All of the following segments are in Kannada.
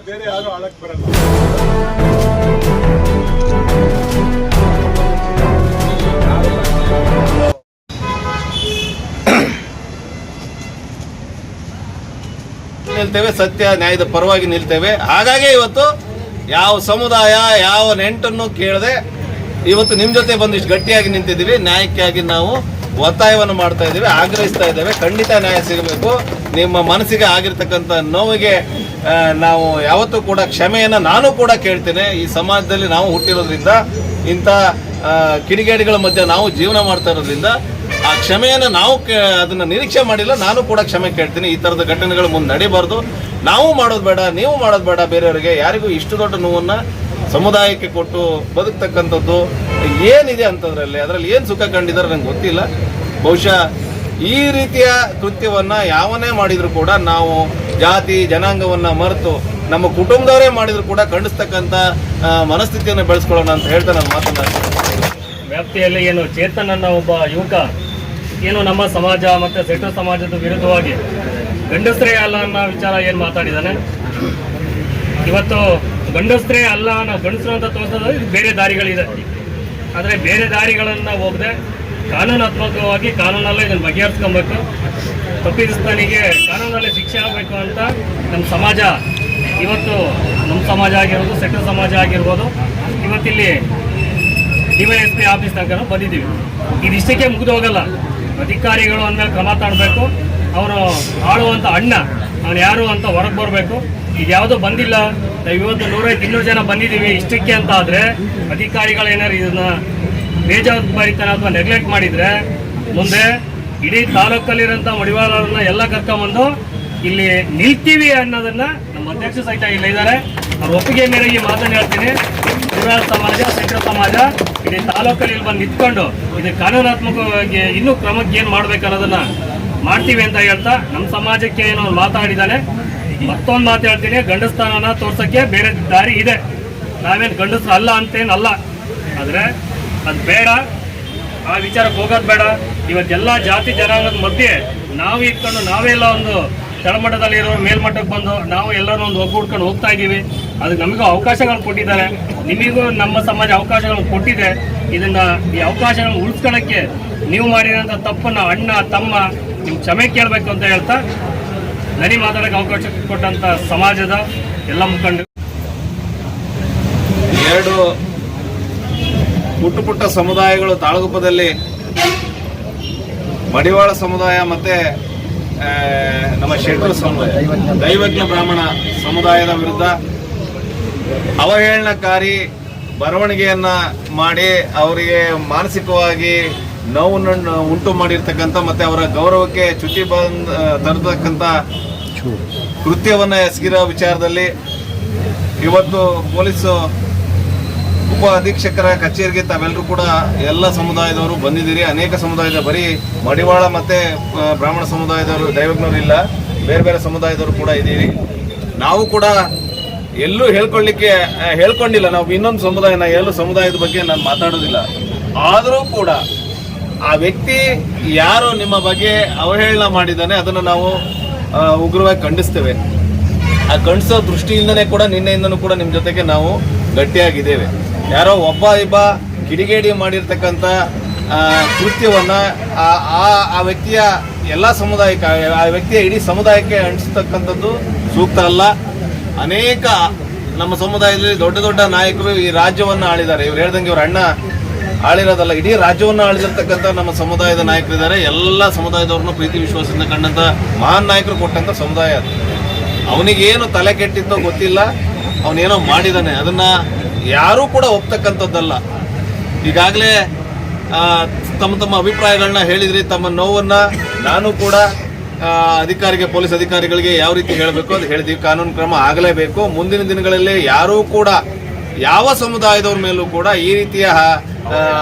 ಬೇರೆ ಯಾರು ಆಳಕ್ಕೆ ಬರಲ್ಲ. ನಿಲ್ತೇವೆ, ಸತ್ಯ ನ್ಯಾಯದ ಪರವಾಗಿ ನಿಲ್ತೇವೆ. ಹಾಗಾಗಿ ಇವತ್ತು ಯಾವ ಸಮುದಾಯ ಯಾವ ನೆಂಟನ್ನು ಕೇಳದೆ ಇವತ್ತು ನಿಮ್ಮ ಜೊತೆ ಬಂದಿಷ್ಟು ಗಟ್ಟಿಯಾಗಿ ನಿಂತಿದ್ದೀವಿ. ನ್ಯಾಯಕ್ಕಾಗಿ ನಾವು ಒತ್ತಾಯವನ್ನು ಮಾಡ್ತಾ ಇದ್ದೀವಿ, ಆಗ್ರಹಿಸ್ತಾ ಇದ್ದೇವೆ. ಖಂಡಿತ ನ್ಯಾಯ ಸಿಗಬೇಕು. ನಿಮ್ಮ ಮನಸ್ಸಿಗೆ ಆಗಿರ್ತಕ್ಕಂಥ ನೋವಿಗೆ ನಾವು ಯಾವತ್ತೂ ಕೂಡ ಕ್ಷಮೆಯನ್ನು ನಾನು ಕೂಡ ಕೇಳ್ತೇನೆ. ಈ ಸಮಾಜದಲ್ಲಿ ನಾವು ಹುಟ್ಟಿರೋದ್ರಿಂದ, ಇಂಥ ಕಿಡಿಗೇಡಿಗಳ ಮಧ್ಯೆ ನಾವು ಜೀವನ ಮಾಡ್ತಾ ಇರೋದ್ರಿಂದ ಆ ಕ್ಷಮೆಯನ್ನು ನಾವು ಅದನ್ನು ನಿರೀಕ್ಷೆ ಮಾಡಿಲ್ಲ. ನಾನು ಕೂಡ ಕ್ಷಮೆ ಕೇಳ್ತೀನಿ. ಈ ಥರದ ಘಟನೆಗಳು ಮುಂದೆ ನಡೀಬಾರ್ದು. ನಾವು ಮಾಡೋದು ಬೇಡ, ನೀವು ಮಾಡೋದು ಬೇಡ. ಬೇರೆಯವರಿಗೆ ಯಾರಿಗೂ ಇಷ್ಟು ದೊಡ್ಡ ನೋವನ್ನು ಸಮುದಾಯಕ್ಕೆ ಕೊಟ್ಟು ಬದುಕ್ತಕ್ಕಂಥದ್ದು ಏನಿದೆ ಅಂತದ್ರಲ್ಲಿ, ಅದರಲ್ಲಿ ಏನು ಸುಖ ಕಂಡಿದ್ದಾರೆ ನಂಗೆ ಗೊತ್ತಿಲ್ಲ. ಬಹುಶಃ ಈ ರೀತಿಯ ಕೃತ್ಯವನ್ನು ಯಾವನೇ ಮಾಡಿದರೂ ಕೂಡ ನಾವು ಜಾತಿ ಜನಾಂಗವನ್ನು ಮರೆತು ನಮ್ಮ ಕುಟುಂಬದವರೇ ಮಾಡಿದರೂ ಕೂಡ ಖಂಡಿಸ್ತಕ್ಕಂಥ ಮನಸ್ಥಿತಿಯನ್ನು ಬೆಳೆಸ್ಕೊಳ್ಳೋಣ ಅಂತ ಹೇಳ್ತಾ ನಾನು ಮಾತನಾಡ್ತೀನಿ. ವ್ಯಾಪ್ತಿಯಲ್ಲಿ ಏನು ಚೇತನ್ ಅನ್ನೋ ಒಬ್ಬ ಯುವಕ ಏನು ನಮ್ಮ ಸಮಾಜ ಮತ್ತು ಸೆಟ್ರ ಸಮಾಜದ ವಿರುದ್ಧವಾಗಿ ಗಂಡಸ್ರೇ ಅಲ್ಲ ಅನ್ನೋ ವಿಚಾರ ಏನು ಮಾತಾಡಿದ್ದಾನೆ. ಇವತ್ತು ಗಂಡಸ್ರೇ ಅಲ್ಲ ನಾವು ಗಂಡಸರು ಅಂತ ತೋರಿಸೋದು ಬೇರೆ ದಾರಿಗಳಿದೆ. ಆದರೆ ಬೇರೆ ದಾರಿಗಳನ್ನು ಹೋಗದೆ ಕಾನೂನಾತ್ಮಕವಾಗಿ ಕಾನೂನಲ್ಲೇ ಇದನ್ನು ಬಗೆಹರಿಸ್ಕೊಬೇಕು. ತಪ್ಪಿತಸ್ಥನಿಗೆ ಕಾನೂನಲ್ಲೇ ಶಿಕ್ಷೆ ಆಗಬೇಕು ಅಂತ ನಮ್ಮ ಸಮಾಜ, ಇವತ್ತು ನಮ್ಮ ಸಮಾಜ ಆಗಿರ್ಬೋದು, ಸೆಟ್ರ ಸಮಾಜ ಆಗಿರ್ಬೋದು, ಇವತ್ತಿಲ್ಲಿ DYSP ಆಫೀಸ್ ತನಕ ಬಂದಿದ್ದೀವಿ. ಇದಿಷ್ಟಕ್ಕೆ ಮುಗಿದು ಹೋಗಲ್ಲ. ಅಧಿಕಾರಿಗಳು ಅಂದಮೇಲೆ ಕ್ರಮ ತಗೊಳ್ಬೇಕು. ಅವನು ಆಳುವಂಥ ಅಣ್ಣ ಅವನು ಯಾರು ಅಂತ ಹೊರಗೆ ಬರಬೇಕು. ಇದು ಯಾವುದೂ ಬಂದಿಲ್ಲ. ಇವತ್ತು 100-200 ಜನ ಬಂದಿದ್ದೀವಿ ಇಷ್ಟಕ್ಕೆ ಅಂತ ಆದರೆ ಅಧಿಕಾರಿಗಳು ಏನಾರು ಇದನ್ನು ಬೇಜವಾಬ್ದಾರಿತನ ಅಥವಾ ನೆಗ್ಲೆಕ್ಟ್ ಮಾಡಿದರೆ ಮುಂದೆ ಇಡೀ ತಾಲೂಕಲ್ಲಿರೋಂಥ ಮಡಿವಾಳರನ್ನ ಎಲ್ಲ ಕರ್ಕೊಂಬಂದು ಇಲ್ಲಿ ನಿಲ್ತೀವಿ ಅನ್ನೋದನ್ನು ನಮ್ಮ ಅಧ್ಯಕ್ಷ ಸಹಿತ ಇಲ್ಲಿ ಇದ್ದಾರೆ. ಅವ್ರ ಒಪ್ಪಿಗೆ ಮೇರೆಗೆ ಮಾತನ್ನು ಹೇಳ್ತೀನಿ. ಮಡಿವಾಳ ಸಮಾಜ, ಸೆಟ್ರ ಸಮಾಜ ಇಡೀ ತಾಲೂಕಲ್ಲಿ ಇಲ್ಲಿ ಬಂದು ನಿಂತ್ಕೊಂಡು ಇದು ಕಾನೂನಾತ್ಮಕವಾಗಿ ಇನ್ನೂ ಕ್ರಮಕ್ಕೆ ಏನು ಮಾಡ್ಬೇಕು ಅನ್ನೋದನ್ನು ಮಾಡ್ತೀವಿ ಅಂತ ಹೇಳ್ತಾ ನಮ್ಮ ಸಮಾಜಕ್ಕೆ ಏನೋ ಮಾತಾಡಿದ್ದಾನೆ. ಮತ್ತೊಂದು ಮಾತು ಹೇಳ್ತೀನಿ, ಗಂಡಸ್ಥಾನನ ತೋರ್ಸೋಕ್ಕೆ ಬೇರೆ ದಾರಿ ಇದೆ. ನಾವೇನು ಗಂಡಸ್ರು ಅಲ್ಲ ಅಂತೇನಲ್ಲ, ಆದರೆ ಅದು ಬೇಡ. ಆ ವಿಚಾರಕ್ಕೆ ಹೋಗೋದು ಬೇಡ. ಇವತ್ತೆಲ್ಲ ಜಾತಿ ಜನಾಂಗದ ಮಧ್ಯೆ ನಾವು ಇಟ್ಕೊಂಡು ನಾವೆಲ್ಲ ಒಂದು ಕೆಳಮಟ್ಟದಲ್ಲಿ ಮೇಲ್ಮಟ್ಟಕ್ಕೆ ಬಂದು ನಾವು ಎಲ್ಲರೂ ಒಂದು ಒಗ್ಗೂಡ್ಕೊಂಡು ಹೋಗ್ತಾ ಇದ್ದೀವಿ. ಅದಕ್ಕೆ ನಮಗೂ ಅವಕಾಶಗಳನ್ನು ಕೊಟ್ಟಿದ್ದಾರೆ, ನಿಮಗೂ ನಮ್ಮ ಸಮಾಜ ಅವಕಾಶಗಳನ್ನು ಕೊಟ್ಟಿದೆ. ಇದನ್ನು ಈ ಅವಕಾಶಗಳನ್ನು ಉಳಿಸ್ಕೊಳ್ಳೋಕ್ಕೆ ನೀವು ಮಾಡಿರೋಂಥ ತಪ್ಪನ್ನು ಅಣ್ಣ ತಮ್ಮ ನೀವು ಕ್ಷಮೆ ಕೇಳಬೇಕು ಅಂತ ಹೇಳ್ತಾ ನನಗೆ ಮಾತಾಡೋಕ್ಕೆ ಅವಕಾಶ ಕೊಟ್ಟಂಥ ಸಮಾಜದ ಎಲ್ಲ ಮುಖಂಡರು, ಎರಡು ಪುಟ್ಟ ಸಮುದಾಯಗಳು ತಾಳಗುಪ್ಪದಲ್ಲಿ ಮಡಿವಾಳ ಸಮುದಾಯ ಮತ್ತು ನಮ್ಮ ಶೆಟ್ರ ಸಮುದಾಯ, ದೈವಜ್ಞ ಬ್ರಾಹ್ಮಣ ಸಮುದಾಯದ ವಿರುದ್ಧ ಅವಹೇಳನಕಾರಿ ಬರವಣಿಗೆಯನ್ನು ಮಾಡಿ ಅವರಿಗೆ ಮಾನಸಿಕವಾಗಿ ನೋವನ್ನು ಉಂಟು ಮಾಡಿರ್ತಕ್ಕಂಥ ಮತ್ತು ಅವರ ಗೌರವಕ್ಕೆ ಚ್ಯುತಿ ತರತಕ್ಕಂಥ ಕೃತ್ಯವನ್ನು ಎಸಗಿರೋ ವಿಚಾರದಲ್ಲಿ ಇವತ್ತು ಪೊಲೀಸು ಉಪ ಅಧೀಕ್ಷಕರ ಕಚೇರಿಗೆ ತಾವೆಲ್ಲರೂ ಕೂಡ ಎಲ್ಲ ಸಮುದಾಯದವರು ಬಂದಿದ್ದೀರಿ. ಅನೇಕ ಸಮುದಾಯದ, ಬರೀ ಮಡಿವಾಳ ಮತ್ತು ಬ್ರಾಹ್ಮಣ ಸಮುದಾಯದವರು, ದೈವಜ್ಞರು ಇಲ್ಲ, ಬೇರೆ ಬೇರೆ ಸಮುದಾಯದವರು ಕೂಡ ಇದ್ದೀರಿ. ನಾವು ಕೂಡ ಎಲ್ಲೂ ಹೇಳ್ಕೊಂಡಿಲ್ಲ. ನಾವು ಇನ್ನೊಂದು ಸಮುದಾಯನ, ಎಲ್ಲೂ ಸಮುದಾಯದ ಬಗ್ಗೆ ನಾನು ಮಾತಾಡೋದಿಲ್ಲ. ಆದರೂ ಕೂಡ ಆ ವ್ಯಕ್ತಿ ಯಾರು ನಿಮ್ಮ ಬಗ್ಗೆ ಅವಹೇಳನ ಮಾಡಿದ್ದಾನೆ ಅದನ್ನು ನಾವು ಉಗ್ರವಾಗಿ ಖಂಡಿಸ್ತೇವೆ. ಆ ಖಂಡಿಸೋ ದೃಷ್ಟಿಯಿಂದನೇ ಕೂಡ ನಿನ್ನೆಯಿಂದನೂ ಕೂಡ ನಿಮ್ಮ ಜೊತೆಗೆ ನಾವು ಗಟ್ಟಿಯಾಗಿದ್ದೇವೆ. ಯಾರೋ ಒಬ್ಬ ಇಬ್ಬ ಕಿಡಿಗೇಡಿ ಮಾಡಿರ್ತಕ್ಕಂಥ ಕೃತ್ಯವನ್ನು ಆ ವ್ಯಕ್ತಿಯ ಎಲ್ಲ ಸಮುದಾಯಕ್ಕೆ, ಆ ವ್ಯಕ್ತಿಯ ಇಡೀ ಸಮುದಾಯಕ್ಕೆ ಅಂಟಿಸ್ತಕ್ಕಂಥದ್ದು ಸೂಕ್ತ ಅಲ್ಲ. ಅನೇಕ ನಮ್ಮ ಸಮುದಾಯದಲ್ಲಿ ದೊಡ್ಡ ದೊಡ್ಡ ನಾಯಕರು ಈ ರಾಜ್ಯವನ್ನು ಆಳಿದ್ದಾರೆ. ಇವ್ರು ಹೇಳ್ದಂಗೆ ಇವ್ರ ಅಣ್ಣ ಆಳಿರೋದಲ್ಲ, ಇಡೀ ರಾಜ್ಯವನ್ನು ಆಳಿದಿರ್ತಕ್ಕಂಥ ನಮ್ಮ ಸಮುದಾಯದ ನಾಯಕರಿದ್ದಾರೆ. ಎಲ್ಲ ಸಮುದಾಯದವ್ರನ್ನೂ ಪ್ರೀತಿ ವಿಶ್ವಾಸದಿಂದ ಕಂಡಂಥ ಮಹಾನ್ ನಾಯಕರು ಕೊಟ್ಟಂಥ ಸಮುದಾಯ ಅದು. ಅವನಿಗೇನು ತಲೆ ಕೆಟ್ಟಿತ್ತೋ ಗೊತ್ತಿಲ್ಲ, ಅವನೇನೋ ಮಾಡಿದ್ದಾನೆ. ಅದನ್ನು ಯಾರೂ ಕೂಡ ಒಪ್ತಕ್ಕಂಥದ್ದಲ್ಲ. ಈಗಾಗಲೇ ತಮ್ಮ ಅಭಿಪ್ರಾಯಗಳನ್ನ ಹೇಳಿದ್ರಿ, ತಮ್ಮ ನೋವನ್ನು ನಾನು ಕೂಡ ಪೊಲೀಸ್ ಅಧಿಕಾರಿಗಳಿಗೆ ಯಾವ ರೀತಿ ಹೇಳಬೇಕು ಅದು ಹೇಳಿದ್ದೀವಿ. ಕಾನೂನು ಕ್ರಮ ಆಗಲೇಬೇಕು. ಮುಂದಿನ ದಿನಗಳಲ್ಲಿ ಯಾರೂ ಕೂಡ ಯಾವ ಸಮುದಾಯದವ್ರ ಮೇಲೂ ಕೂಡ ಈ ರೀತಿಯ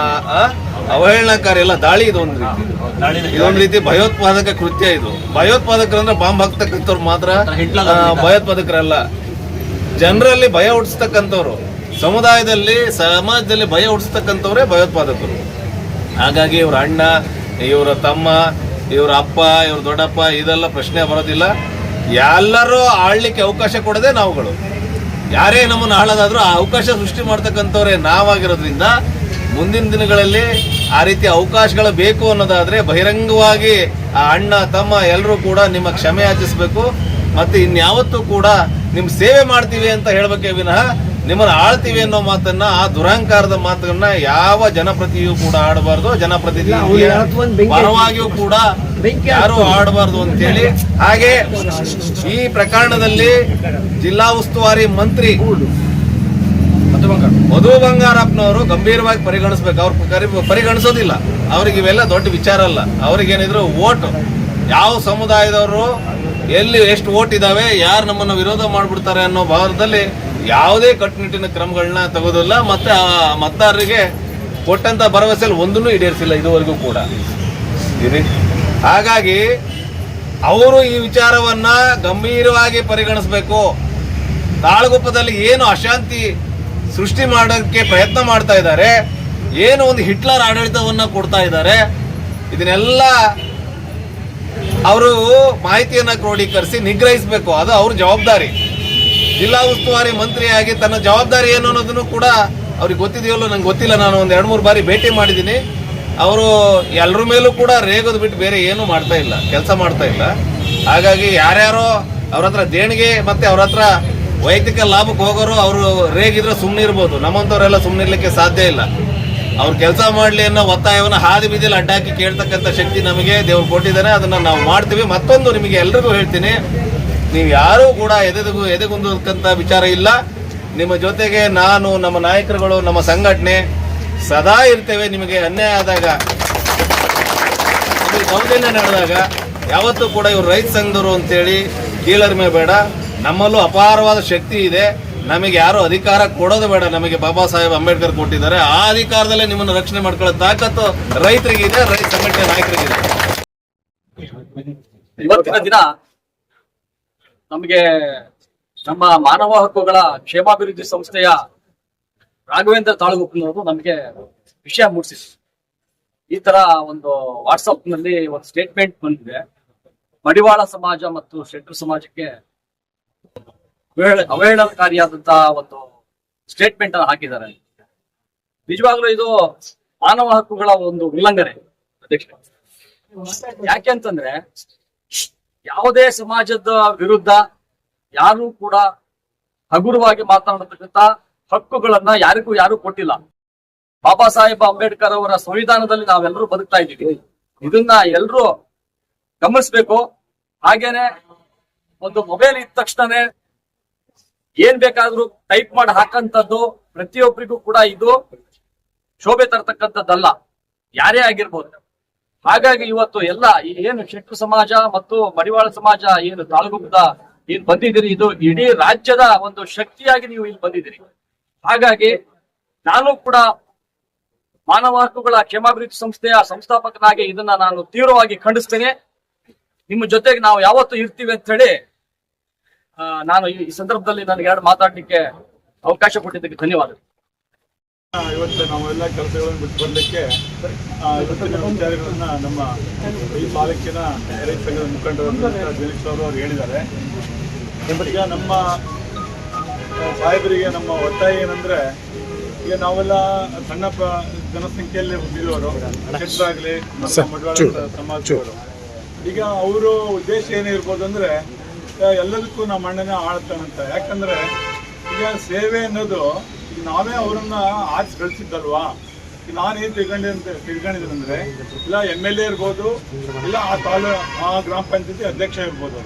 ಅವಹೇಳನಕಾರಿ ಎಲ್ಲ ದಾಳಿ ಇದೊಂದು ರೀತಿ ಭಯೋತ್ಪಾದಕ ಕೃತ್ಯ. ಇದು ಭಯೋತ್ಪಾದಕರಂದ್ರೆ ಬಾಂಬ್ ಹಾಕ್ತಕ್ಕಂಥವ್ರು ಮಾತ್ರ ಭಯೋತ್ಪಾದಕರಲ್ಲ. ಜನರಲ್ಲಿ ಭಯ ಹುಟ್ಟಿಸ್ತಕ್ಕಂಥವ್ರು, ಸಮುದಾಯದಲ್ಲಿ ಸಮಾಜದಲ್ಲಿ ಭಯ ಹುಟ್ಟಿಸ್ತಕ್ಕಂಥವ್ರೇ ಭಯೋತ್ಪಾದಕರು. ಹಾಗಾಗಿ ಇವ್ರ ಅಣ್ಣ, ಇವರ ತಮ್ಮ, ಇವ್ರ ಅಪ್ಪ, ಇವ್ರ ದೊಡ್ಡಪ್ಪ ಇದೆಲ್ಲ ಪ್ರಶ್ನೆ ಬರೋದಿಲ್ಲ. ಎಲ್ಲರೂ ಆಳ್ಲಿಕ್ಕೆ ಅವಕಾಶ ಕೊಡದೆ ನಾವುಗಳು ಯಾರೇ ನಮ್ಮನ್ನು ಆಳೋದಾದ್ರೂ ಆ ಅವಕಾಶ ಸೃಷ್ಟಿ ಮಾಡ್ತಕ್ಕಂಥವ್ರೆ ನಾವಾಗಿರೋದ್ರಿಂದ ಮುಂದಿನ ದಿನಗಳಲ್ಲಿ ಆ ರೀತಿ ಅವಕಾಶಗಳು ಬೇಕು ಅನ್ನೋದಾದ್ರೆ ಬಹಿರಂಗವಾಗಿ ಆ ಅಣ್ಣ ತಮ್ಮ ಎಲ್ಲರೂ ಕೂಡ ನಿಮ್ಮ ಕ್ಷಮೆ ಯಾಚಿಸಬೇಕು. ಮತ್ತೆ ಇನ್ಯಾವತ್ತೂ ಕೂಡ ನಿಮ್ ಸೇವೆ ಮಾಡ್ತೀವಿ ಅಂತ ಹೇಳ್ಬೇಕೇ ವಿನಃ ನಿಮ್ಮನ್ನು ಆಳ್ತೀವಿ ಅನ್ನೋ ಮಾತನ್ನ, ಆ ದುರಹಂಕಾರದ ಮಾತನ್ನ ಯಾವ ಜನಪ್ರತಿನಿಧಿಯೂ ಕೂಡ ಆಡಬಾರ್ದು. ಜನಪ್ರತಿನಿಧಿ ಪರವಾಗಿಯೂ ಕೂಡ ಯಾರು ಆಡಬಾರ್ದು ಅಂತೇಳಿ. ಹಾಗೆ ಈ ಪ್ರಕರಣದಲ್ಲಿ ಜಿಲ್ಲಾ ಉಸ್ತುವಾರಿ ಮಂತ್ರಿ ಮಧು ಬಂಗಾರಪ್ಪನವರು ಗಂಭೀರವಾಗಿ ಪರಿಗಣಿಸ್ಬೇಕು. ಅವ್ರು ಪರಿಗಣಿಸೋದಿಲ್ಲ. ಅವ್ರಿಗೆ ಇವೆಲ್ಲ ದೊಡ್ಡ ವಿಚಾರ ಅಲ್ಲ. ಅವ್ರಿಗೇನಿದ್ರು ಓಟ್, ಯಾವ ಸಮುದಾಯದವರು ಎಲ್ಲಿ ಎಷ್ಟು ಓಟ್ ಇದಾವೆ, ಯಾರು ನಮ್ಮನ್ನು ವಿರೋಧ ಮಾಡ್ಬಿಡ್ತಾರೆ ಅನ್ನೋ ಭಾವದಲ್ಲಿ ಯಾವುದೇ ಕಟ್ಟುನಿಟ್ಟಿನ ಕ್ರಮಗಳನ್ನ ತಗೋದಿಲ್ಲ. ಮತ್ತೆ ಆ ಮತದಾರರಿಗೆ ಕೊಟ್ಟಂತ ಭರವಸೆಯಲ್ಲಿ ಒಂದನ್ನು ಈಡೇರಿಸಿಲ್ಲ ಇದುವರೆಗೂ ಕೂಡ. ಹಾಗಾಗಿ ಅವರು ಈ ವಿಚಾರವನ್ನ ಗಂಭೀರವಾಗಿ ಪರಿಗಣಿಸಬೇಕು. ತಾಳಗುಪ್ಪದಲ್ಲಿ ಏನು ಅಶಾಂತಿ ಸೃಷ್ಟಿ ಮಾಡೋಕ್ಕೆ ಪ್ರಯತ್ನ ಮಾಡ್ತಾ ಇದ್ದಾರೆ, ಏನು ಒಂದು ಹಿಟ್ಲರ್ ಆಡಳಿತವನ್ನ ಕೊಡ್ತಾ ಇದ್ದಾರೆ, ಇದನ್ನೆಲ್ಲ ಅವರು ಮಾಹಿತಿಯನ್ನ ಕ್ರೋಢೀಕರಿಸಿ ನಿಗ್ರಹಿಸಬೇಕು. ಅದು ಅವ್ರ ಜವಾಬ್ದಾರಿ. ಜಿಲ್ಲಾ ಉಸ್ತುವಾರಿ ಮಂತ್ರಿಯಾಗಿ ತನ್ನ ಜವಾಬ್ದಾರಿ ಏನು ಅನ್ನೋದನ್ನು ಕೂಡ ಅವ್ರಿಗೆ ಗೊತ್ತಿದೆಯಲ್ಲೋ ನಂಗೆ ಗೊತ್ತಿಲ್ಲ. ನಾನು ಒಂದು 2-3 ಬಾರಿ ಭೇಟಿ ಮಾಡಿದ್ದೀನಿ. ಅವರು ಎಲ್ಲರ ಮೇಲೂ ಕೂಡ ರೇಗೋದು ಬಿಟ್ಟು ಬೇರೆ ಏನು ಮಾಡ್ತಾ ಇಲ್ಲ, ಕೆಲಸ ಮಾಡ್ತಾ ಇಲ್ಲ. ಹಾಗಾಗಿ ಯಾರ್ಯಾರೋ ಅವ್ರ ಹತ್ರ ದೇಣಿಗೆ ಮತ್ತೆ ಅವ್ರ ಹತ್ರ ವೈಯಕ್ತಿಕ ಲಾಭಕ್ಕೆ ಹೋಗೋರು ಅವರು ರೇಗಿದ್ರೆ ಸುಮ್ಮನೆ ಇರ್ಬೋದು. ನಮ್ಮಂಥವ್ರೆಲ್ಲ ಸುಮ್ಮನೆ ಇರ್ಲಿಕ್ಕೆ ಸಾಧ್ಯ ಇಲ್ಲ. ಅವ್ರು ಕೆಲಸ ಮಾಡಲಿ ಅನ್ನೋ ಒತ್ತಾಯವನ್ನು ಹಾದಿ ಬೀದಿಯಲ್ಲಿ ಅಡ್ಡಾಕಿ ಕೇಳ್ತಕ್ಕಂಥ ಶಕ್ತಿ ನಮಗೆ ದೇವ್ರು ಕೊಟ್ಟಿದ್ದಾನೆ. ಅದನ್ನ ನಾವು ಮಾಡ್ತೀವಿ. ಮತ್ತೊಂದು ನಿಮಗೆ ಎಲ್ರಿಗೂ ಹೇಳ್ತೀನಿ, ನೀವು ಯಾರೂ ಕೂಡ ಎದೆಗುಂದಕ್ಕಂಥ ವಿಚಾರ ಇಲ್ಲ. ನಿಮ್ಮ ಜೊತೆಗೆ ನಾನು, ನಮ್ಮ ನಾಯಕರುಗಳು, ನಮ್ಮ ಸಂಘಟನೆ ಸದಾ ಇರ್ತೇವೆ. ನಿಮಗೆ ಅನ್ಯಾಯ ಆದಾಗ, ದೌರ್ಜನ್ಯ ನಡೆದಾಗ ಯಾವತ್ತೂ ಕೂಡ ಇವರು ರೈತ ಸಂಘದವರು ಅಂತೇಳಿ ಕೀಳರಿಮೆ ಬೇಡ. ನಮ್ಮಲ್ಲೂ ಅಪಾರವಾದ ಶಕ್ತಿ ಇದೆ. ನಮಗೆ ಯಾರು ಅಧಿಕಾರ ಕೊಡೋದು ಬೇಡ. ನಮಗೆ ಬಾಬಾ ಸಾಹೇಬ್ ಅಂಬೇಡ್ಕರ್ ಕೊಟ್ಟಿದ್ದಾರೆ. ಆ ಅಧಿಕಾರದಲ್ಲೇ ನಿಮ್ಮನ್ನು ರಕ್ಷಣೆ ಮಾಡ್ಕೊಳ್ಳೋ ತಾಕತ್ತು ರೈತರಿಗಿದೆ, ರೈತ ಸಂಘಟನೆ ನಾಯಕರಿಗಿದೆ. ಇವತ್ತಿನ ದಿನ ನಮಗೆ ನಮ್ಮ ಮಾನವ ಹಕ್ಕುಗಳ ಕ್ಷೇಮಾಭಿವೃದ್ಧಿ ಸಂಸ್ಥೆಯ ರಾಘವೇಂದ್ರ ತಾಳಗುಪ್ಪನವರು ನಮಗೆ ವಿಷಯ ಮೂಡಿಸಿದ್ರು. ಈ ತರ ಒಂದು ವಾಟ್ಸಪ್ ನಲ್ಲಿ ಒಂದು ಸ್ಟೇಟ್ಮೆಂಟ್ ಬಂದಿದೆ. ಮಡಿವಾಳ ಸಮಾಜ ಮತ್ತು ಶೆಟ್ರು ಸಮಾಜಕ್ಕೆ ಅವಹೇಳನಕಾರಿಯಾದಂತಹ ಒಂದು ಸ್ಟೇಟ್ಮೆಂಟ್ ಅನ್ನು ಹಾಕಿದ್ದಾರೆ. ನಿಜವಾಗ್ಲೂ ಇದು ಮಾನವ ಹಕ್ಕುಗಳ ಒಂದು ಉಲ್ಲಂಘನೆ ಅಧ್ಯಕ್ಷ. ಯಾಕೆ ಅಂತಂದ್ರೆ ಯಾವುದೇ ಸಮಾಜದ ವಿರುದ್ಧ ಯಾರು ಕೂಡ ಹಗುರವಾಗಿ ಮಾತನಾಡತಕ್ಕಂತ ಹಕ್ಕುಗಳನ್ನ ಯಾರು ಕೊಟ್ಟಿಲ್ಲ. ಬಾಬಾ ಸಾಹೇಬ್ ಅಂಬೇಡ್ಕರ್ ಅವರ ಸಂವಿಧಾನದಲ್ಲಿ ನಾವೆಲ್ಲರೂ ಬದುಕ್ತಾ ಇದ್ದೀವಿ. ಇದನ್ನ ಎಲ್ಲರೂ ಗಮನಿಸ್ಬೇಕು. ಹಾಗೇನೆ ಒಂದು ಮೊಬೈಲ್ ಇದ್ದ ತಕ್ಷಣನೇ ಏನ್ ಬೇಕಾದ್ರೂ ಟೈಪ್ ಮಾಡಿ ಹಾಕಂತದ್ದು ಪ್ರತಿಯೊಬ್ಬರಿಗೂ ಕೂಡ ಇದು ಶೋಭೆ ತರತಕ್ಕಂಥದ್ದಲ್ಲ, ಯಾರೇ ಆಗಿರ್ಬೋದು. ಹಾಗಾಗಿ ಇವತ್ತು ಎಲ್ಲ ಏನು ಶೆಟ್ರು ಸಮಾಜ ಮತ್ತು ಮಡಿವಾಳ ಸಮಾಜ ಏನು ತಾಳಗುಪ್ಪದ ಏನ್ ಬಂದಿದ್ದೀರಿ, ಇದು ಇಡೀ ರಾಜ್ಯದ ಒಂದು ಶಕ್ತಿಯಾಗಿ ನೀವು ಇಲ್ಲಿ ಬಂದಿದ್ದೀರಿ. ಹಾಗಾಗಿ ನಾನು ಕೂಡ ಮಾನವ ಹಕ್ಕುಗಳ ಕ್ಷೇಮಾಭಿವೃದ್ಧಿ ಸಂಸ್ಥೆಯ ಸಂಸ್ಥಾಪಕನಾಗಿ ಇದನ್ನ ನಾನು ತೀವ್ರವಾಗಿ ಖಂಡಿಸ್ತೇನೆ. ನಿಮ್ಮ ಜೊತೆಗೆ ನಾವು ಯಾವತ್ತೂ ಇರ್ತೀವಿ ಅಂತ ಹೇಳಿ ನಾನು ಈ ಸಂದರ್ಭದಲ್ಲಿ ನನಗೆ ಎರಡು ಮಾತಾಡ್ಲಿಕ್ಕೆ ಅವಕಾಶ ಕೊಟ್ಟಿದ್ದಕ್ಕೆ ಧನ್ಯವಾದ. ಇವತ್ತು ನಾವೆಲ್ಲ ಕೆಲಸಗಳನ್ನು ಬಿಟ್ಟು ಬರಲಿಕ್ಕೆ ಇವತ್ತಿನ ವಿಚಾರಗಳನ್ನ ನಮ್ಮ ಈ ತಾಲೂಕಿನ ರೈತ ಸಂಘದ ಮುಖಂಡರು ದಿನೇಶ್ ಅವರು ಹೇಳಿದ್ದಾರೆ. ಈಗ ನಮ್ಮ ಸಾಹೇಬರಿಗೆ ನಮ್ಮ ಒತ್ತಾಯ ಏನಂದ್ರೆ, ಈಗ ನಾವೆಲ್ಲ ಸಣ್ಣ ಜನಸಂಖ್ಯೆಯಲ್ಲಿ ಹುಟ್ಟಿದವರು, ಕ್ಷೇತ್ರಾಗಲಿ ಮಡಿವಾಳ ಸಮಾಜದವರು. ಈಗ ಅವರು ಉದ್ದೇಶ ಏನಿರ್ಬೋದು ಅಂದ್ರೆ ಎಲ್ಲದಕ್ಕೂ ನಮ್ಮ ಅಣ್ಣನೇ ಆಳ್ತಾನಂತ. ಯಾಕಂದ್ರೆ ಈಗ ಸೇವೆ ಅನ್ನೋದು ಈಗ ನಾವೇ ಅವರನ್ನ ಆರಿಸಿ ಬೆಳೆಸಿದ್ದಲ್ವಾ. ಈಗ ನಾನೇನು ತಿಳ್ಕೊಂಡಿದ್ದೀನಂದ್ರೆ, ಇಲ್ಲ MLA ಇರ್ಬೋದು, ಇಲ್ಲ ಆ ಗ್ರಾಮ ಪಂಚಾಯತಿ ಅಧ್ಯಕ್ಷ ಇರ್ಬೋದು.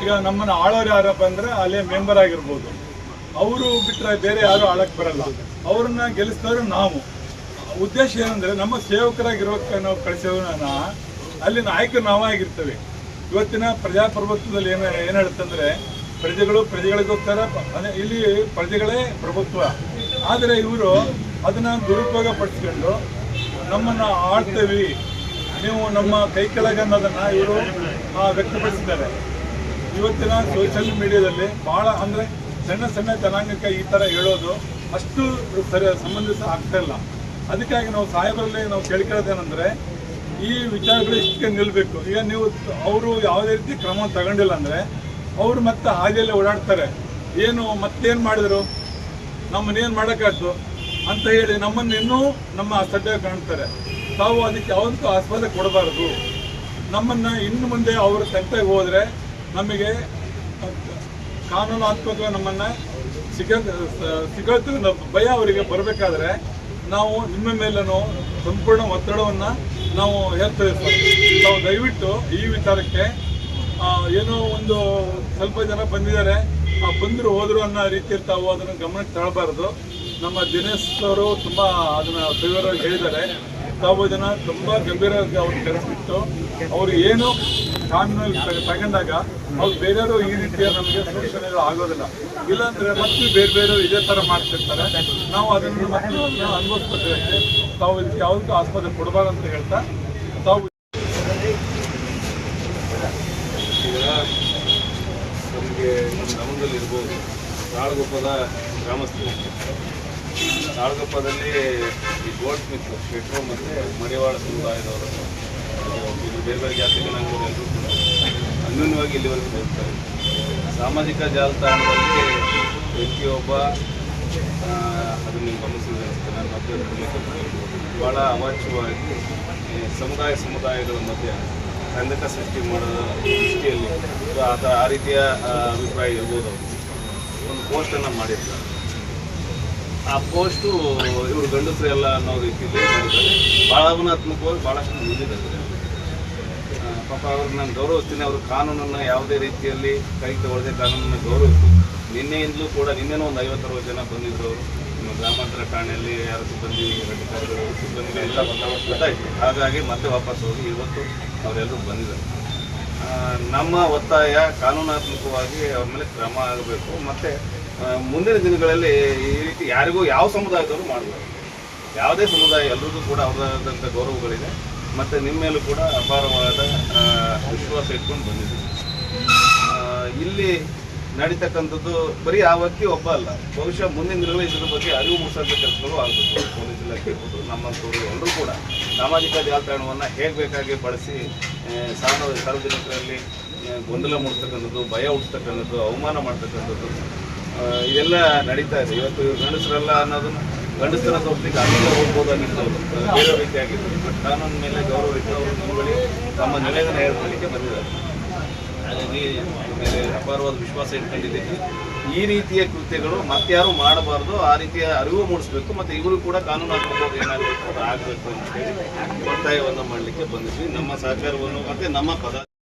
ಈಗ ನಮ್ಮನ್ನು ಆಳೋರು ಯಾರಪ್ಪ ಅಂದ್ರೆ ಅಲ್ಲೇ ಮೆಂಬರ್ ಆಗಿರ್ಬೋದು. ಅವರು ಬಿಟ್ಟರೆ ಬೇರೆ ಯಾರು ಆಳಕ್ಕೆ ಬರಲ್ಲ. ಅವ್ರನ್ನ ಗೆಲ್ಲಿಸಿದವರು ನಾವು. ಉದ್ದೇಶ ಏನಂದ್ರೆ ನಮ್ಮ ಸೇವಕರಾಗಿರೋಕ್ಕೆ ನಾವು ಕಳಿಸೋನ ಅಲ್ಲಿ ನಾಯಕರು ನಾವಾಗಿರ್ತೇವೆ. ಇವತ್ತಿನ ಪ್ರಜಾಪ್ರಭುತ್ವದಲ್ಲಿ ಏನು ಹೇಳುತ್ತಂದ್ರೆ, ಪ್ರಜೆಗಳಿಗೋಸ್ಕರ ಇಲ್ಲಿ ಪ್ರಜೆಗಳೇ ಪ್ರಭುತ್ವ. ಆದರೆ ಇವರು ಅದನ್ನ ದುರುಪಯೋಗ ಪಡಿಸ್ಕೊಂಡು ನಮ್ಮನ್ನ ಆಳ್ತೇವೆ, ನೀವು ನಮ್ಮ ಕೈ ಕೆಳಗೆ ಅನ್ನೋದನ್ನ ಇವರು ವ್ಯಕ್ತಪಡಿಸಿದ್ದಾರೆ. ಇವತ್ತಿನ ಸೋಷಿಯಲ್ ಮೀಡಿಯಾದಲ್ಲಿ ಬಹಳ ಅಂದ್ರೆ ಸಣ್ಣ ಜನಾಂಗಕ್ಕೆ ಈ ತರ ಹೇಳೋದು ಅಷ್ಟು ಸಂಬಂಧಿಸ ಆಗ್ತಾ ಇಲ್ಲ. ಅದಕ್ಕಾಗಿ ನಾವು ಸಾಹೇಬರಲ್ಲಿ ನಾವು ಕೇಳ್ಕೊಳ್ಳೋದೇನೆಂದ್ರೆ, ಈ ವಿಚಾರಗಳು ಇಷ್ಟಕ್ಕೆ ನಿಲ್ಲಬೇಕು. ಈಗ ನೀವು ಅವರು ಯಾವುದೇ ರೀತಿ ಕ್ರಮ ತಗೊಂಡಿಲ್ಲ ಅಂದ್ರೆ ಅವರು ಮತ್ತೆ ಹಾದಿಯಲ್ಲಿ ಓಡಾಡ್ತಾರೆ. ಏನು ಮತ್ತೇನು ಮಾಡಿದ್ರು, ನಮ್ಮನ್ನೇನು ಮಾಡೋಕ್ಕಾಯ್ತು ಅಂತ ಹೇಳಿ ನಮ್ಮನ್ನು ಇನ್ನೂ ನಮ್ಮ ಅಸಡ್ಡೆ ಕಾಣ್ತಾರೆ. ತಾವು ಅದಕ್ಕೆ ಯಾವತ್ತೂ ಆಸ್ಪದ ಕೊಡಬಾರ್ದು. ನಮ್ಮನ್ನು ಇನ್ನು ಮುಂದೆ ಅವರ ತಂಟೆಗೆ ಹೋದರೆ ನಮಗೆ ಕಾನೂನಾತ್ಮಕ ನಮ್ಮನ್ನು ಸಿಗೋದು ಭಯ ಅವರಿಗೆ ಬರಬೇಕಾದ್ರೆ ನಾವು ನಿಮ್ಮ ಮೇಲೂ ಸಂಪೂರ್ಣ ಒತ್ತಡವನ್ನು ನಾವು ಹೇರ್ತೇವೆ ಸರ್. ತಾವು ದಯವಿಟ್ಟು ಈ ವಿಚಾರಕ್ಕೆ ಏನೋ ಒಂದು ಸ್ವಲ್ಪ ಜನ ಬಂದಿದ್ದಾರೆ, ಬಂದರು ಹೋದರು ಅನ್ನೋ ರೀತಿಯಲ್ಲಿ ತಾವು ಅದನ್ನು ಗಮನಕ್ಕೆ ತಗೊಳ್ಬಾರ್ದು. ನಮ್ಮ ದಿನೇಶ್ ಅವರು ತುಂಬ ಅದನ್ನು ವಿವರವಾಗಿ ಹೇಳಿದ್ದಾರೆ. ತಾವು ಇದನ್ನು ತುಂಬ ಗಂಭೀರವಾಗಿ ಅವ್ರು ಕರೆಸಿಟ್ಟು ಅವರು ಏನು ಕಾನೂನಲ್ಲಿ ತಗೊಂಡಾಗ ಅವ್ರು ಬೇರೆಯವರು ಈ ರೀತಿಯ ನಮಗೆ ಶೋಷಣೆಗಳು ಆಗೋದಿಲ್ಲ. ಇಲ್ಲಾಂದರೆ ಮತ್ತೆ ಬೇರೆ ಇದೇ ಥರ ಮಾಡ್ತಿರ್ತಾರೆ. ನಾವು ಅದನ್ನು ಮತ್ತೆ ಅನುಭವಿಸ್ಕೊಳ್ತೇವೆ. ತಾವು ಇದಕ್ಕೆ ಯಾವುದಕ್ಕೂ ಆಸ್ಪತ್ರೆ ಕೊಡಬಾರ್ದು ಅಂತ ಹೇಳ್ತಾ ತಾವು ನಮಗೆ ಗಮನದಲ್ಲಿ ಇರ್ಬೋದು. ತಾಳಗುಪ್ಪದ ಗ್ರಾಮಸ್ಥರು, ತಾಳಗುಪ್ಪದಲ್ಲಿ ಈ ಗೋಲ್ಡ್ ಸ್ಮಿತ್ ಶೆಟ್ರು ಮತ್ತು ಮಡಿವಾಳ ಸಮುದಾಯದವರು, ಇದು ಬೇರೆ ಬೇರೆ ಜಾತಿ ಜನಾಂಗದವರು ಎಲ್ಲರೂ ಕೂಡ ಅನ್ಯೂನ್ಯವಾಗಿ ಇಲ್ಲಿವರೆಗೂ ಬದುಕ್ತಾರೆ. ಸಾಮಾಜಿಕ ಜಾಲತಾಣದಲ್ಲಿ ವ್ಯಕ್ತಿಯೊಬ್ಬ ಅದನ್ನು ಗಮನಿಸಿದ ನನ್ನ ಮಧ್ಯೆ ಭಾಳ ಅವಾಚ್ಯವಾಗಿ ಸಮುದಾಯಗಳ ಮಧ್ಯೆ ಕಂದಕ ಸೃಷ್ಟಿ ಮಾಡೋ ದೃಷ್ಟಿಯಲ್ಲಿ ಆ ರೀತಿಯ ಅಭಿಪ್ರಾಯ ಇರ್ಬೋದು. ಒಂದು ಪೋಸ್ಟನ್ನು ಮಾಡಿರ್ತಾರೆ. ಆ ಪೋಸ್ಟು ಇವರು ಗಂಡಸರು ಎಲ್ಲ ಅನ್ನೋ ರೀತಿಯಲ್ಲಿ ಮಾಡಿದ್ದಾರೆ. ಭಾವನಾತ್ಮಕವಾಗಿ ಭಾಳಷ್ಟು ಮುಂದಿದ್ದಾರೆ. ಪಾಪ ಅವ್ರಿಗೆ ನಾನು ಗೌರವಿಸ್ತೀನಿ. ಅವರು ಕಾನೂನನ್ನು ಯಾವುದೇ ರೀತಿಯಲ್ಲಿ ಕೈ ತಗೊಳ್ಳದೆ ಕಾನೂನನ್ನು ಗೌರವಿಸ್ತೀನಿ. ನಿನ್ನೆಯಿಂದಲೂ ಕೂಡ ನಿನ್ನೆನೂ ಒಂದು 50-60 ಜನ ಬಂದಿದ್ದರು. ನಮ್ಮ ಗ್ರಾಮಾಂತರ ಠಾಣೆಯಲ್ಲಿ ಯಾರು ಸಿಬ್ಬಂದಿ ಅಧಿಕಾರಿಗಳು ಸಿಬ್ಬಂದಿಗಳೆಲ್ಲ ಗೊತ್ತಾಯಿತು. ಹಾಗಾಗಿ ಮತ್ತೆ ವಾಪಸ್ ಹೋಗಿ ಇವತ್ತು ಅವರೆಲ್ಲರೂ ಬಂದಿದ್ದಾರೆ. ನಮ್ಮ ಒತ್ತಾಯ ಕಾನೂನಾತ್ಮಕವಾಗಿ ಅವ್ರ ಮೇಲೆ ಕ್ರಮ ಆಗಬೇಕು. ಮತ್ತು ಮುಂದಿನ ದಿನಗಳಲ್ಲಿ ಈ ರೀತಿ ಯಾರಿಗೂ ಯಾವ ಸಮುದಾಯದವರು ಮಾಡಬಾರ್ದು. ಯಾವುದೇ ಸಮುದಾಯ ಎಲ್ಲರಿಗೂ ಕೂಡ ಅವರದಂಥ ಗೌರವಗಳಿದೆ. ಮತ್ತು ನಿಮ್ಮ ಮೇಲೂ ಕೂಡ ಅಪಾರವಾದ ವಿಶ್ವಾಸ ಇಟ್ಕೊಂಡು ಬಂದಿದ್ದೀವಿ. ಇಲ್ಲಿ ನಡೀತಕ್ಕಂಥದ್ದು ಬರೀ ಆ ವ್ಯಕ್ತಿ ಒಬ್ಬ ಅಲ್ಲ, ಬಹುಶಃ ಮುಂದಿನ ದಿನಗಳಲ್ಲಿ ಇದ್ರ ಬಗ್ಗೆ ಅರಿವು ಮೂಡಿಸೋಂಥ ಕೆಲಸಗಳು ಆಗಬೇಕು. ಪೊಲೀಸ್ ಇಲಾಖೆ ಇರ್ಬೋದು, ನಮ್ಮಂಥವ್ರು ಎಲ್ಲರೂ ಕೂಡ ಸಾಮಾಜಿಕ ಜಾಲತಾಣವನ್ನು ಹೇಗೆ ಬೇಕಾಗಿ ಬಳಸಿ ಸಾರ್ವಜನಿಕರಲ್ಲಿ ಗೊಂದಲ ಮೂಡಿಸ್ತಕ್ಕಂಥದ್ದು, ಭಯ ಹುಟ್ಟಿಸ್ತಕ್ಕಂಥದ್ದು, ಅವಮಾನ ಮಾಡ್ತಕ್ಕಂಥದ್ದು ಇದೆಲ್ಲ ನಡೀತಾ ಇದೆ. ಇವತ್ತು ಗಂಡಸರಲ್ಲ ಅನ್ನೋದನ್ನು ಗಂಡಸರ ತೋರಿಸ್ಲಿಕ್ಕೆ ಅಲ್ಲಿಂದ ಹೋಗ್ಬೋದಾಗಿದ್ದವರು ಬೇರೆ ರೀತಿಯಾಗಿದ್ದರು. ಬಟ್ ಕಾನೂನು ಮೇಲೆ ಗೌರವ ಇಟ್ಟು ಅವರು ನಿಮ್ಮ ಬಳಿ ತಮ್ಮ ನೆಲೆಯನ್ನು ಹೇಳ್ಕೊಳ್ಳಿಕ್ಕೆ ಬಂದಿದ್ದಾರೆ. ಹಾಗಾಗಿ ಮೇಲೆ ಅಪಾರವಾದ ವಿಶ್ವಾಸ ಇಟ್ಕೊಂಡಿದ್ದೀನಿ. ಈ ರೀತಿಯ ಕೃತ್ಯಗಳು ಮತ್ತಾರು ಮಾಡಬಾರ್ದು. ಆ ರೀತಿಯ ಅರಿವು ಮೂಡಿಸಬೇಕು. ಮತ್ತು ಇವರು ಕೂಡ ಕಾನೂನಾತ್ಮಕವಾಗಿ ಏನಾಗಬೇಕು ಅದು ಆಗಬೇಕು ಅಂತ ಹೇಳಿ ಒತ್ತಾಯವನ್ನು ಮಾಡಲಿಕ್ಕೆ ಬಂದಿದ್ವಿ. ನಮ್ಮ ಸಹಕಾರವನ್ನು ಮತ್ತು ನಮ್ಮ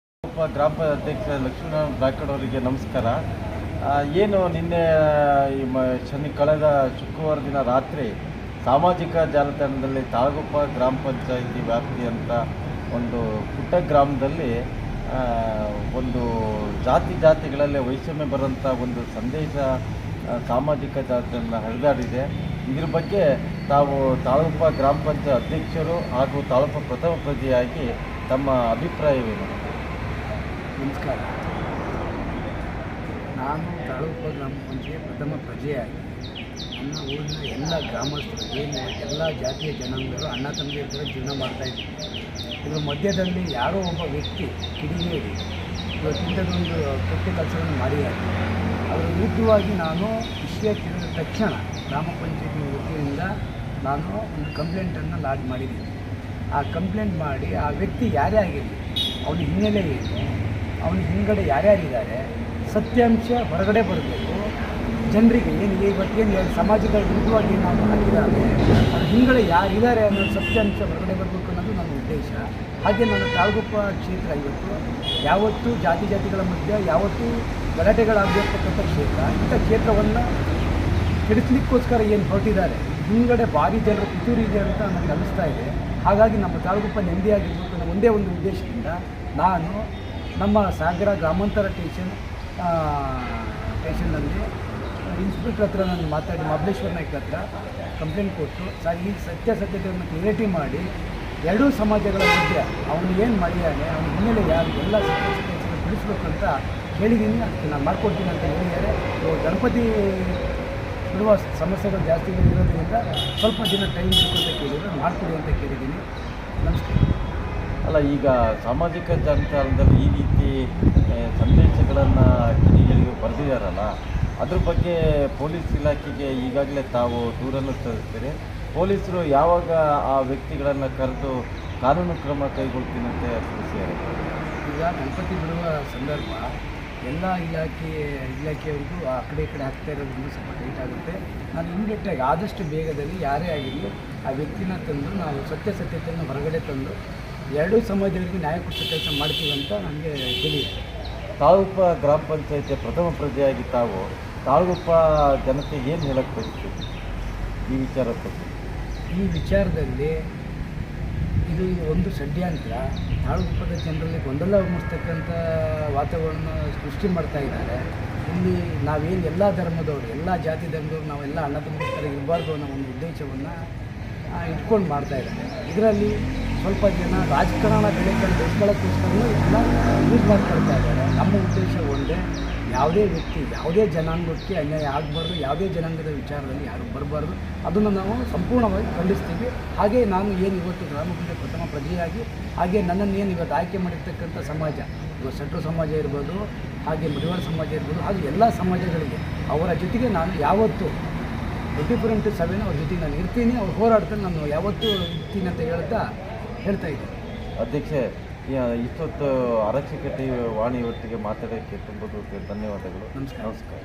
ಗ್ರಾಮ ಅಧ್ಯಕ್ಷ ಲಕ್ಷ್ಮೀನಾರಾಯಣ ಬ್ರಾಕಡ್ ಅವರಿಗೆ ನಮಸ್ಕಾರ. ಏನು ನಿನ್ನೆ ಕಳೆದ ಶುಕ್ರವಾರ ದಿನ ರಾತ್ರಿ ಸಾಮಾಜಿಕ ಜಾಲತಾಣದಲ್ಲಿ ತಾಳಗುಪ್ಪ ಗ್ರಾಮ ಪಂಚಾಯಿತಿ ವ್ಯಾಪ್ತಿಯಂಥ ಒಂದು ಪುಟ್ಟ ಗ್ರಾಮದಲ್ಲಿ ಒಂದು ಜಾತಿಗಳಲ್ಲೇ ವೈಷಮ್ಯ ಬರೋಂಥ ಒಂದು ಸಂದೇಶ ಸಾಮಾಜಿಕ ಜಾಲತಾಣ ಹರಿದಾಡಿದೆ. ಇದ್ರ ಬಗ್ಗೆ ತಾವು ತಾಳಗುಪ್ಪ ಗ್ರಾಮ ಪಂಚಾಯತ್ ಅಧ್ಯಕ್ಷರು ಹಾಗೂ ತಾಲೂಕು ಪ್ರಥಮ ಪ್ರಜೆಯಾಗಿ ತಮ್ಮ ಅಭಿಪ್ರಾಯವೇನು? ನಮಸ್ಕಾರ. ನಾನು ತಾಳಗುಪ್ಪ ಗ್ರಾಮ ಪಂಚಾಯತ್ ಪ್ರಥಮ ಪ್ರಜೆಯಾಗಿ ನನ್ನ ಊರಿನ ಎಲ್ಲ ಗ್ರಾಮಸ್ಥರು ಏನು ಎಲ್ಲ ಜಾತಿಯ ಜನಾಂಗಗಳು ಅಣ್ಣ ತಂದೆ ಥರ ಜೀವನ ಮಾಡ್ತಾಯಿದ್ವಿ. ಇದರ ಮಧ್ಯದಲ್ಲಿ ಯಾರೋ ಒಬ್ಬ ವ್ಯಕ್ತಿ ಕಿಡಿಗೇಡಿ ಇವತ್ತಿಂಥದ್ದೊಂದು ಕೆಟ್ಟ ಕೆಲಸವನ್ನು ಮಾಡಿದ್ದಾರೆ. ಅದರ ವಿರುದ್ಧವಾಗಿ ನಾನು ವಿಷಯ ತಿಳಿದ ತಕ್ಷಣ ಗ್ರಾಮ ಪಂಚಾಯತಿ ವತಿಯಿಂದ ನಾನು ಒಂದು ಕಂಪ್ಲೇಂಟನ್ನು ಲಾಡ್ಜ್ ಮಾಡಿದ್ದೀನಿ. ಆ ಕಂಪ್ಲೇಂಟ್ ಮಾಡಿ ಆ ವ್ಯಕ್ತಿ ಯಾರೇ ಆಗಿರಲಿ, ಅವನ ಹಿನ್ನೆಲೆ ಏನು, ಅವನ ಹಿಂಗಡೆ ಯಾರ್ಯಾರಿದ್ದಾರೆ, ಸತ್ಯಾಂಶ ಹೊರಗಡೆ ಬರಬೇಕು. ಜನರಿಗೆ ಏನು ಇವತ್ತೇನು ಸಮಾಜದ ವಿರುದ್ಧವಾಗಿ ನಾವು ಹಾಕಿದ್ದಾರೆ, ಅವ್ರ ಹಿಂಗಡೆ ಯಾರಿದ್ದಾರೆ ಅನ್ನೋದು ಸತ್ಯಾಂಶ ಹೊರಗಡೆ ಬರಬೇಕು ಅನ್ನೋದು ನನ್ನ ಉದ್ದೇಶ. ಹಾಗೆ ನನ್ನ ತಾಳಗುಪ್ಪ ಕ್ಷೇತ್ರ ಇವತ್ತು ಯಾವತ್ತೂ ಜಾತಿಗಳ ಮಧ್ಯೆ ಯಾವತ್ತೂ ಗಲಾಟೆಗಳಾಗಿರ್ತಕ್ಕಂಥ ಕ್ಷೇತ್ರ. ಇಂಥ ಕ್ಷೇತ್ರವನ್ನು ಕೆಡಿಸ್ಲಿಕ್ಕೋಸ್ಕರ ಏನು ಹೊರಟಿದ್ದಾರೆ, ಹಿಂಗಡೆ ಭಾರಿ ಜನರು ಪಿತೂರಿ ಇದೆ ಅಂತ ನನಗೆ ಅನ್ನಿಸ್ತಾ ಇದೆ. ಹಾಗಾಗಿ ನಮ್ಮ ತಾಳಗುಪ್ಪ ನೆಮ್ಮದಿಯಾಗಿರ್ಬೇಕು ಅನ್ನೋ ಒಂದೇ ಒಂದು ಉದ್ದೇಶದಿಂದ ನಾನು ನಮ್ಮ ಸಾಗರ ಗ್ರಾಮಾಂತರ ಸ್ಟೇಷನ್ನಲ್ಲಿ ಇನ್ಸ್ಪೆಕ್ಟರ್ ಹತ್ರ ನಾನು ಮಾತಾಡಿ ಮಹಾಬಲೇಶ್ವರ ನಾಯ್ಕ ಹತ್ರ ಕಂಪ್ಲೇಂಟ್ ಕೊಟ್ಟು ಸರ್ ಈ ಸತ್ಯಾಸತ್ಯತೆಯನ್ನು ಕ್ಲಿಯರಿಟಿ ಮಾಡಿ ಎರಡೂ ಸಮಾಜಗಳ ಮಧ್ಯೆ ಅವನು ಏನು ಮಾಡಿದ್ದಾನೆ, ಅವನ ಹಿನ್ನೆಲೆ ಯಾರು ಎಲ್ಲ ಸತ್ಯಾಸತ್ಯತೆಯನ್ನು ತಿಳಿಸ್ಬೇಕಂತ ಹೇಳಿದ್ದೀನಿ. ಅದಕ್ಕೆ ನಾನು ಮಾಡ್ಕೊಡ್ತೀನಿ ಅಂತ ಹೇಳಿದ್ದಾರೆ. ಗಣಪತಿ ಬಿಡುವ ಸಮಸ್ಯೆಗಳು ಜಾಸ್ತಿ ಇರೋದ್ರಿಂದ ಸ್ವಲ್ಪ ದಿನ ಟೈಮ್ ಬೇಕು ಅಂತ ಕೇಳಿದರೆ ಮಾಡ್ಕೊಡಿ ಅಂತ ಕೇಳಿದ್ದೀನಿ. ನಮಸ್ಕಾರ. ಅಲ್ಲ, ಈಗ ಸಾಮಾಜಿಕ ಜಾಲತಾಣದಲ್ಲಿ ಈ ರೀತಿ ಸಂದೇಶಗಳನ್ನು ಕಿಡಿಗೇಡಿಗೆ ಬರೆದಿದ್ದಾರಲ್ಲ, ಅದ್ರ ಬಗ್ಗೆ ಪೊಲೀಸ್ ಇಲಾಖೆಗೆ ಈಗಾಗಲೇ ತಾವು ದೂರನ್ನು ಸಲ್ಲಿಸ್ತೀರಿ. ಪೊಲೀಸರು ಯಾವಾಗ ಆ ವ್ಯಕ್ತಿಗಳನ್ನು ಕರೆದು ಕಾನೂನು ಕ್ರಮ ಕೈಗೊಳ್ತೀನಂತೆ ತಿಳಿಸಿದ್ದಾರೆ. ಈಗ ಗಣಪತಿ ಬಿಡುವ ಸಂದರ್ಭ ಎಲ್ಲ ಇಲಾಖೆಯವರಿಗೂ ಆ ಕಡೆ ಈ ಕಡೆ ಹಾಕ್ತಾ ಇರೋದ್ರಿಂದ ಸ್ವಲ್ಪ ಟೈಟ್ ಆಗುತ್ತೆ. ನಾನು ಇಮಿಡಿಯೇಟಾಗಿ ಆದಷ್ಟು ಬೇಗದಲ್ಲಿ ಯಾರೇ ಆಗಿರಲಿ ಆ ವ್ಯಕ್ತಿನ ತಂದು ನಾವು ಸತ್ಯತೆಯನ್ನು ಹೊರಗಡೆ ತಂದು ಎರಡೂ ಸಮಾಜದವರಿಗೆ ನ್ಯಾಯ ಕೊಡಿಸೋ ಕೆಲಸ ಮಾಡ್ತೀವಿ ಅಂತ ನನಗೆ ತಿಳಿಯಿದೆ. ತಾಳಗುಪ್ಪ ಗ್ರಾಮ ಪಂಚಾಯತಿಯ ಪ್ರಥಮ ಪ್ರಜೆಯಾಗಿ ತಾವು ತಾಳಗುಪ್ಪ ಜನತೆಗೆ ಏನು ಹೇಳಕ್ಕೆ ಬಯಸ್ತೀವಿ ಈ ವಿಚಾರದ ಬಗ್ಗೆ? ಈ ವಿಚಾರದಲ್ಲಿ ಇದು ಒಂದು ಷಡ್ಯಂತ್ರ ತಾಳಗುಪ್ಪದ ಜನರಲ್ಲಿ ಗೊಂದಲ ಮೂಡಿಸ್ತಕ್ಕಂಥ ವಾತಾವರಣ ಸೃಷ್ಟಿ ಮಾಡ್ತಾ ಇದ್ದಾರೆ. ಇಲ್ಲಿ ನಾವೇನು ಎಲ್ಲ ಧರ್ಮದವರು, ಎಲ್ಲ ಜಾತಿ ಧರ್ಮದವರು, ನಾವೆಲ್ಲ ಅಣ್ಣ ತಮ್ಮರ ಇರಬಾರ್ದು ಅನ್ನೋ ಒಂದು ಉದ್ದೇಶವನ್ನು ಇಟ್ಕೊಂಡು ಮಾಡ್ತಾ ಇದ್ದಾರೆ. ಇದರಲ್ಲಿ ಸ್ವಲ್ಪ ಜನ ರಾಜಕಾರಣ ಬೆಳೆಸ್ಕೊಳ್ಳೋಕ್ಕೋಸ್ಕರನೂ ಇದನ್ನ ಯೂಸ್ ಮಾಡ್ಕೊಳ್ತಾ ಇದ್ದಾರೆ. ನಮ್ಮ ಉದ್ದೇಶ ಒಂದೇ, ಯಾವುದೇ ವ್ಯಕ್ತಿ ಯಾವುದೇ ಜನಾಂಗಕ್ಕೆ ಅನ್ಯಾಯ ಆಗಬಾರ್ದು, ಯಾವುದೇ ಜನಾಂಗದ ವಿಚಾರದಲ್ಲಿ ಯಾರು ಬರಬಾರ್ದು. ಅದನ್ನು ನಾವು ಸಂಪೂರ್ಣವಾಗಿ ಖಂಡಿಸ್ತೀವಿ. ಹಾಗೆ ನಾನು ಏನು ಇವತ್ತು ಗ್ರಾಮ ಪಂಚಾಯತ್ ಪ್ರಥಮ ಪ್ರಜೆಯಾಗಿ, ಹಾಗೆ ನನ್ನನ್ನು ಏನು ಇವತ್ತು ಆಯ್ಕೆ ಮಾಡಿರ್ತಕ್ಕಂಥ ಸಮಾಜ, ಇವತ್ತು ಸೆಟ್ರು ಸಮಾಜ ಇರ್ಬೋದು, ಹಾಗೆ ಮಡಿವಾಳ ಸಮಾಜ ಇರ್ಬೋದು, ಹಾಗೆ ಎಲ್ಲ ಸಮಾಜಗಳಿಗೆ ಅವರ ಜೊತೆಗೆ ನಾನು ಯಾವತ್ತೂ 24/7 ಅವ್ರ ಜೊತೆಗೆ ನಾನು ಇರ್ತೀನಿ. ಅವ್ರು ಹೋರಾಡ್ತಾರೆ, ನಾನು ಯಾವತ್ತೂ ಇರ್ತೀನಿ ಅಂತ ಹೇಳ್ತಾ ಇದ್ದೀನಿ. ಅಧ್ಯಕ್ಷೆ, ಇಷ್ಟೊತ್ತು ಅರಸೀಕೆರೆ ವಾಣಿ ಒಟ್ಟಿಗೆ ಮಾತಾಡೋಕ್ಕೆ ತುಂಬ ಧನ್ಯವಾದಗಳು. ನಮಸ್ಕಾರ. ನಮಸ್ಕಾರ.